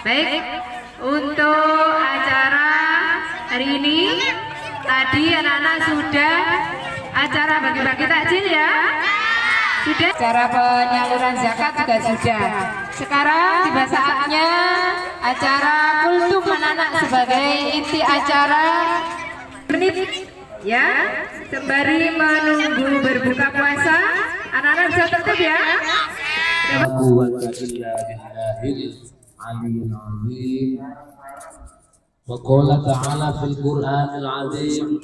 Baik, untuk acara hari ini tadi anak-anak sudah acara bagi-bagi takjil ya. Sudah. Cara penyaluran zakat juga sudah. Sekarang tiba saatnya acara kultum anak-anak sebagai inti acara menit ya. Sembari menunggu berbuka puasa, anak-anak bisa tertib ya. Wa qala ta'ala fil Qur'anil 'azim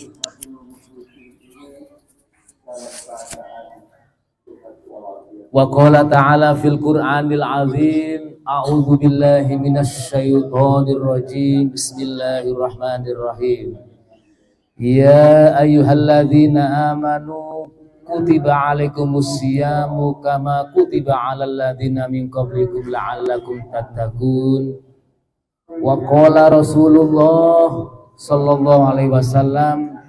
Wa qala ta'ala fil Qur'anil 'azim a'udzu billahi minasy syaithanir rajim bismillahirrahmanirrahim ya ayyuhalladzina amanu kutiba alaikumus siyamu kama kutiba alal ladzina min qablikum la'allakum tattaqun wa qala Rasulullah sallallahu alaihi wasallam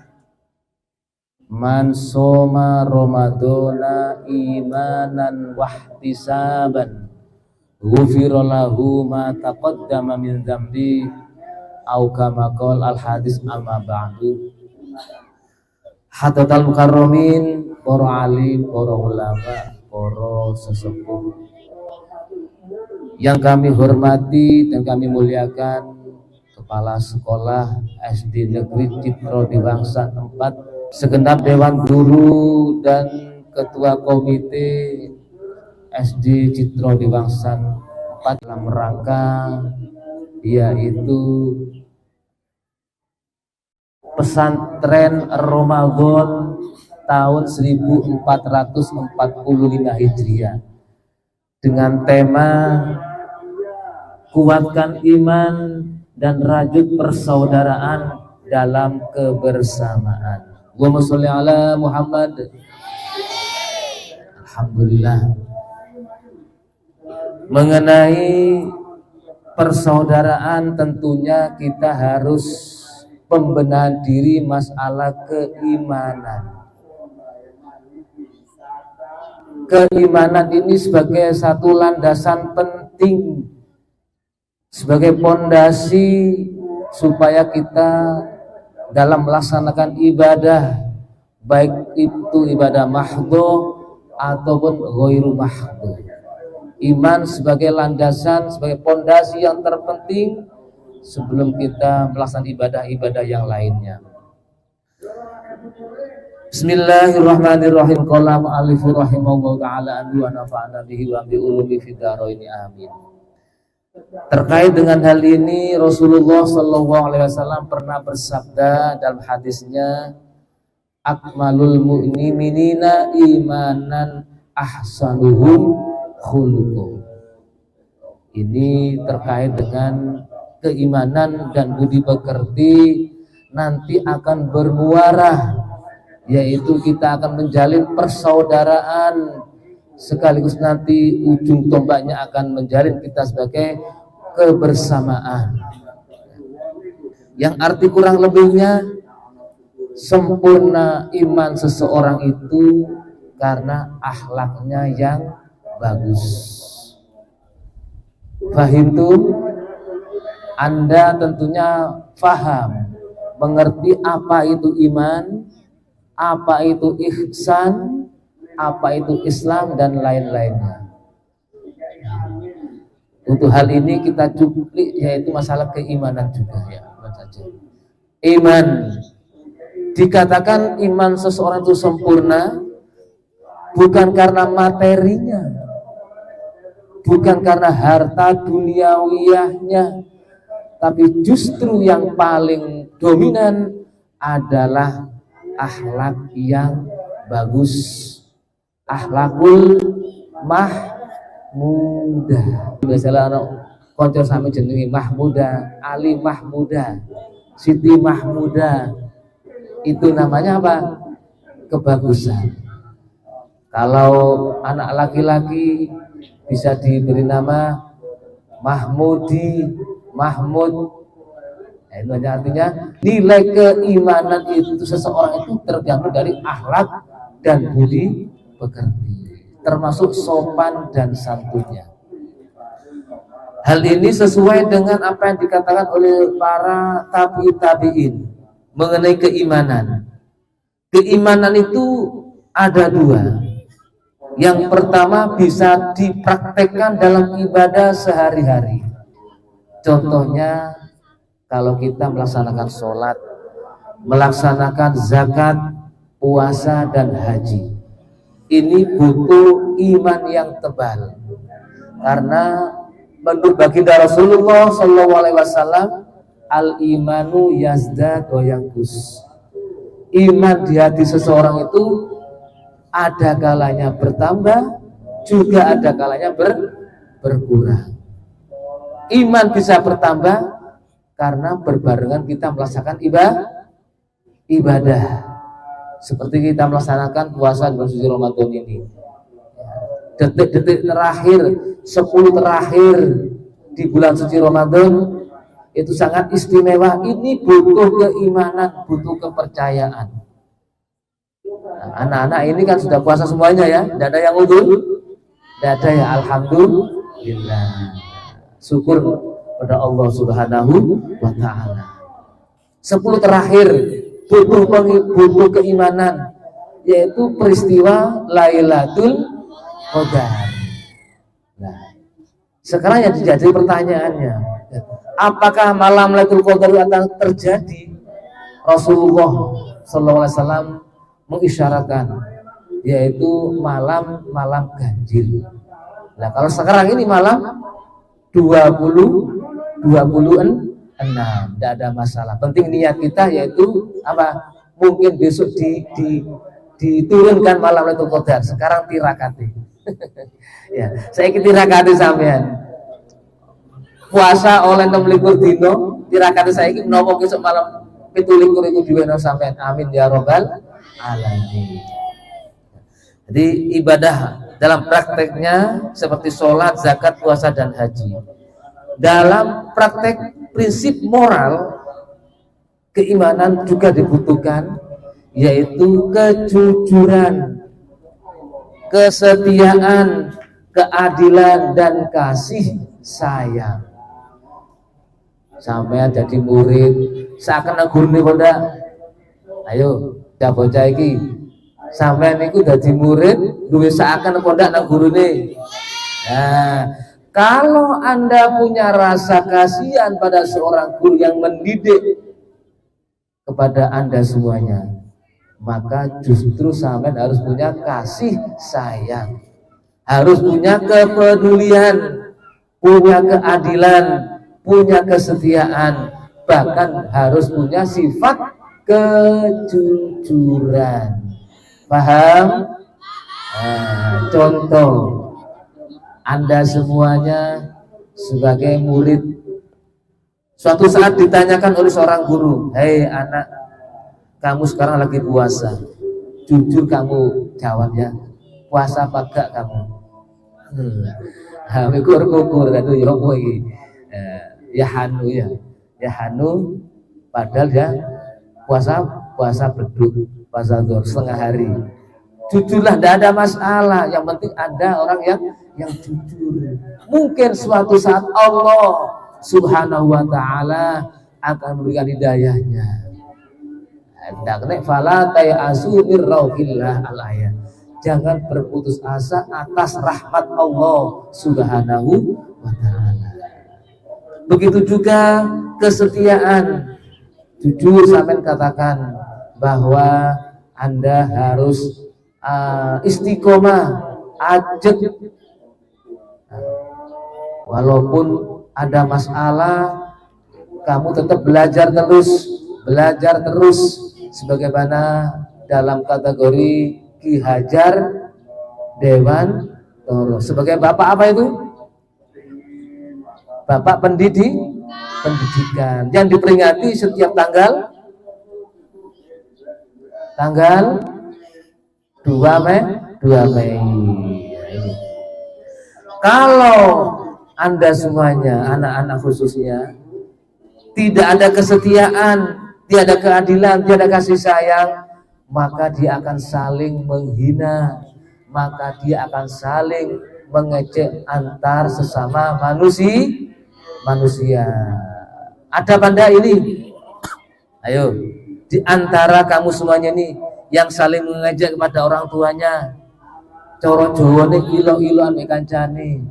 man soma ramadhana imanan wahtisaban ghufira lahu ma taqaddama min dzambi au kama qala al hadis amma ba'du. Hadatal mukarramin, para alim, para ulama, para sesepuh yang kami hormati dan kami muliakan, Kepala Sekolah SD Negeri Citro Diwangsa 4, segenap Dewan Guru dan Ketua Komite SD Citro Diwangsa 4 dalam rangka yaitu pesantren Ramadan tahun 1445 Hijriah dengan tema kuatkan iman dan rajut persaudaraan dalam kebersamaan. Allahumma sholli ala Muhammad. Alhamdulillah. Mengenai persaudaraan tentunya kita harus pembenahan diri masalah keimanan. Keimanan ini sebagai satu landasan penting, sebagai pondasi supaya kita dalam melaksanakan ibadah, baik itu ibadah mahdhu ataupun ghairu mahdhu. Iman sebagai landasan, sebagai pondasi yang terpenting sebelum kita melaksanakan ibadah-ibadah yang lainnya. Bismillahirrahmanirrahim. Qala mu'allifu rahimahullahu ta'ala anhu wa nafa'ana bihi wa bi ulumi fid dharaini amin. Terkait dengan hal ini Rasulullah sallallahu alaihi wasallam pernah bersabda dalam hadisnya, akmalul mu'minina imanan ahsanuhum khuluqan. Ini terkait dengan keimanan dan budi pekerti nanti akan bermuara, yaitu kita akan menjalin persaudaraan sekaligus nanti ujung tombaknya akan menjalin kita sebagai kebersamaan, yang arti kurang lebihnya sempurna iman seseorang itu karena akhlaknya yang bagus. Fahimtum? Anda tentunya paham, mengerti apa itu iman, apa itu ihsan, apa itu Islam dan lain-lainnya. Untuk hal ini kita cuplik yaitu masalah keimanan juga ya. Iman, dikatakan iman seseorang itu sempurna bukan karena materinya, bukan karena harta duniawiyahnya, tapi justru yang paling dominan adalah akhlak yang bagus, akhlakul mahmudah. Biasalah anak konco sami jenenge Mahmuda, Ali Mahmuda, Siti Mahmuda. Itu namanya apa? Kebagusan. Kalau anak laki-laki bisa diberi nama Mahmudi, Mahmud. Itu artinya nilai keimanan itu seseorang itu tergantung dari akhlak dan budi pekerti, termasuk sopan dan santunnya. Hal ini sesuai dengan apa yang dikatakan oleh para tabi'in mengenai keimanan. Keimanan itu ada dua. Yang pertama bisa dipraktekkan dalam ibadah sehari-hari. Contohnya kalau kita melaksanakan sholat, melaksanakan zakat, puasa dan haji. Ini butuh iman yang tebal. Karena menurut baginda Rasulullah SAW, al-imanu yazdad wa yanqus. Iman di hati seseorang itu ada kalanya bertambah, juga ada kalanya berkurang. Iman bisa bertambah karena berbarengan kita melaksanakan ibadah. Seperti kita melaksanakan puasa di bulan suci Ramadan ini. Detik-detik terakhir, 10 terakhir di bulan suci Ramadan itu sangat istimewa. Ini butuh keimanan, butuh kepercayaan. Nah, anak-anak ini kan sudah puasa semuanya ya, tidak ada yang udur, tidak ada ya, alhamdulillah. Syukur pada Allah Subhanahu wa Ta'ala. 10 terakhir butuh keimanan, yaitu peristiwa Lailatul Qadar. Nah, sekarang yang jadi pertanyaannya, apakah malam Lailatul Qadar akan terjadi? Rasulullah SAW mengisyaratkan, yaitu malam ganjil. Nah, kalau sekarang ini malam 26, tidak ada masalah. Penting niat kita, yaitu apa? Mungkin besok diturunkan malam Lailatul Qadar. Sekarang tirakati. Ya, saya tirakati sampean. Puasa oleh 26 dino, tirakati saya iki menapa besok malam 27 iku diweno sampean. Amin ya robbal alamin. Jadi ibadah dalam prakteknya seperti sholat, zakat, puasa dan haji. Dalam praktek prinsip moral, keimanan juga dibutuhkan, yaitu kejujuran, kesetiaan, keadilan dan kasih sayang. Sampai jadi murid, seakan guru nih Bunda. Ayo, dah bocah iki. Sampai niku dadi murid, duwe seakan pondok nang gurune. Nah, kalau Anda punya rasa kasihan pada seorang guru yang mendidik kepada Anda semuanya, maka justru sampean harus punya kasih sayang, harus punya kepedulian, punya keadilan, punya kesetiaan, bahkan harus punya sifat kejujuran. Paham? Nah, contoh, Anda semuanya sebagai murid, suatu saat ditanyakan oleh seorang guru, hei anak, kamu sekarang lagi puasa, jujur kamu jawab ya, puasa apa gak kamu? Kukur itu ya apa ini? Ya hanu, padahal ya puasa beduk, puasa zuhur setengah hari. Jujurlah, tidak ada masalah. Yang penting ada orang yang jujur. Mungkin suatu saat Allah Subhanahu wa Ta'ala akan memberikan hidayahnya. Jangan berputus asa atas rahmat Allah Subhanahu wa Ta'ala. Begitu juga kesetiaan. Jujur sampai katakan bahwa Anda harus istiqomah, ajak. Walaupun ada masalah, kamu tetap belajar terus, sebagaimana dalam kategori Ki Hajar Dewantoro. Sebagai bapak apa itu? Bapak pendidikan yang diperingati setiap tanggal 2 Mei. Kalau Anda semuanya, anak-anak khususnya, tidak ada kesetiaan, tidak ada keadilan, tidak ada kasih sayang, maka dia akan saling menghina, maka dia akan saling mengejek antar sesama manusia. Ada benda ini. Ayo, di antara kamu semuanya nih yang saling mengajak kepada orang tuanya. Coro Jawane ilo-ilo ambek kancane.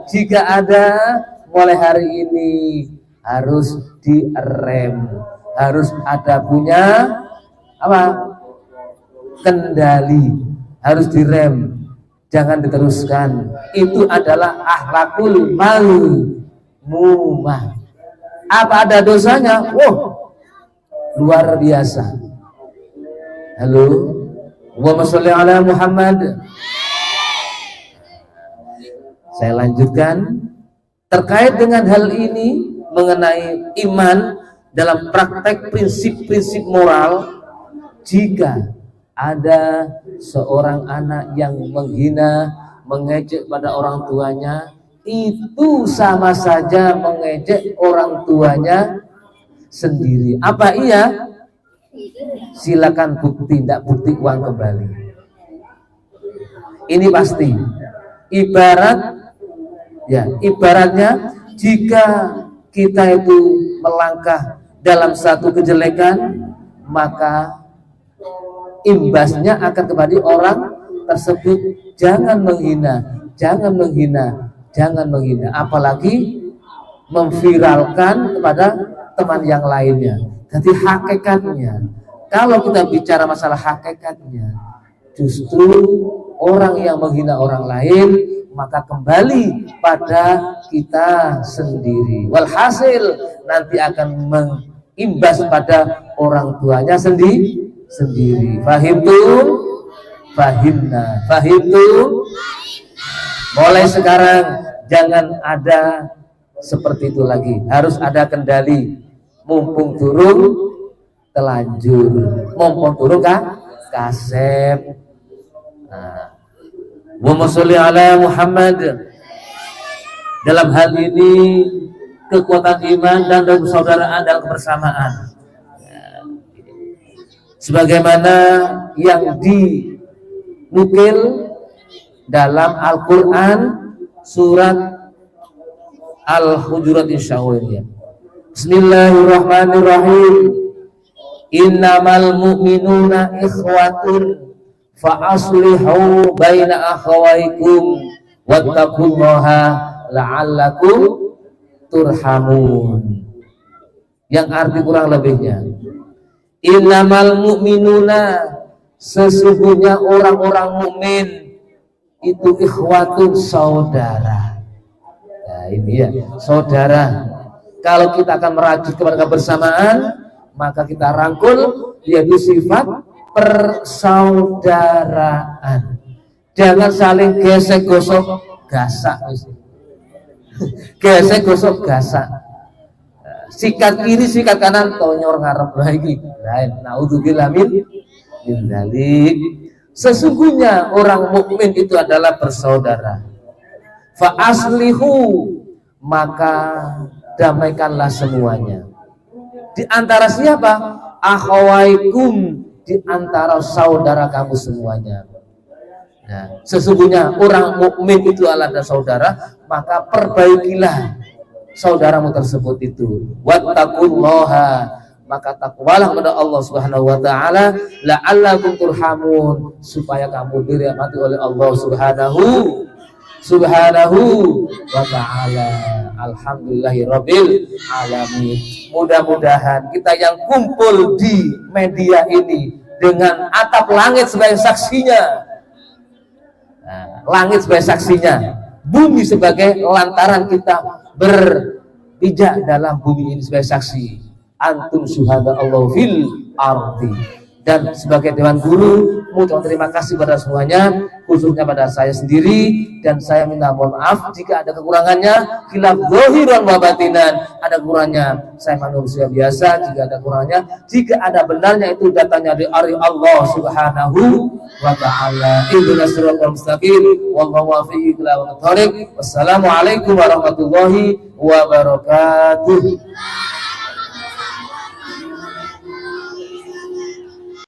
Jika ada mulai hari ini harus direm, harus ada punya apa? Kendali, harus direm, jangan diteruskan. Itu adalah akhlakul mumah. Apa ada dosanya? Luar biasa. Halo. Allahumma sholli ala Muhammad. Saya lanjutkan terkait dengan hal ini mengenai iman dalam praktek prinsip-prinsip moral. Jika ada seorang anak yang menghina, mengejek pada orang tuanya, itu sama saja mengejek orang tuanya sendiri. Apa iya? Silakan bukti, tidak bukti uang kembali. Ini pasti. Ibaratnya jika kita itu melangkah dalam satu kejelekan, maka imbasnya akan kepada orang tersebut. Jangan menghina, jangan menghina, jangan menghina, apalagi memviralkan kepada teman yang lainnya. Jadi hakikatnya, kalau kita bicara masalah hakikatnya, justru orang yang menghina orang lain, maka kembali pada kita sendiri. Walhasil nanti akan mengimbas pada orang tuanya sendiri. Fahimtum? Fahimna. Fahimtum? Mulai sekarang jangan ada seperti itu lagi. Harus ada kendali. Mumpung turun telanjur, mumpung turun kasep. Allahumma sholli ala Muhammad. Dalam hal ini kekuatan iman dan persaudaraan dan kebersamaan, sebagaimana yang dinukil dalam Al-Quran surat Al-Hujurat insyaallah. Bismillahirrahmanirrahim. Innamal mu'minuna ikhwatun fa aslihu baina akhawaykum wattaqullaha la'allakum turhamun. Yang arti kurang lebihnya, innamal mu'minuna, sesungguhnya orang-orang mukmin itu ikhwatun, saudara. Nah ini ya, saudara. Kalau kita akan merajut kepada kebersamaan, maka kita rangkul yaitu sifat persaudaraan. Jangan saling gesek gosok gasak. Gesek gosok gasak. Sikat kiri sikat kanan tonyor ngarep lagi. Lain. Naudzubillah min dzalik. Sesungguhnya orang mukmin itu adalah bersaudara. Fa aslihu, maka damaikanlah semuanya. Di antara siapa? Akhawaikum, di antara saudara kamu semuanya. Nah, sesungguhnya orang mukmin itu adalah saudara, maka perbaikilah saudaramu tersebut itu. Wattaqullaha, maka takwalah kepada Allah Subhanahu wa taala, la'allakum turhamun, supaya kamu dirahmati oleh Allah Subhanahu wa ta'ala. Alhamdulillahirabbil alamin. Mudah-mudahan kita yang kumpul di media ini dengan atap langit sebagai saksinya, langit sebagai saksinya, bumi sebagai lantaran kita berpijak dalam bumi ini sebagai saksi. Antum syuhada Allah fil ardi. Dan sebagai Dewan Guru, mengucapkan terima kasih pada semuanya, khususnya pada saya sendiri, dan saya minta mohon maaf jika ada kekurangannya, khilaf zahiran wa batinan, ada kurangnya saya manusia biasa, jika ada kurangnya, jika ada benarnya itu datanya dari Allah Subhanahu wa ta'ala. Ihdinas siratal mustaqim, wallahu waffiq ila aqwamit thoriq. Wassalamualaikum warahmatullahi wabarakatuh.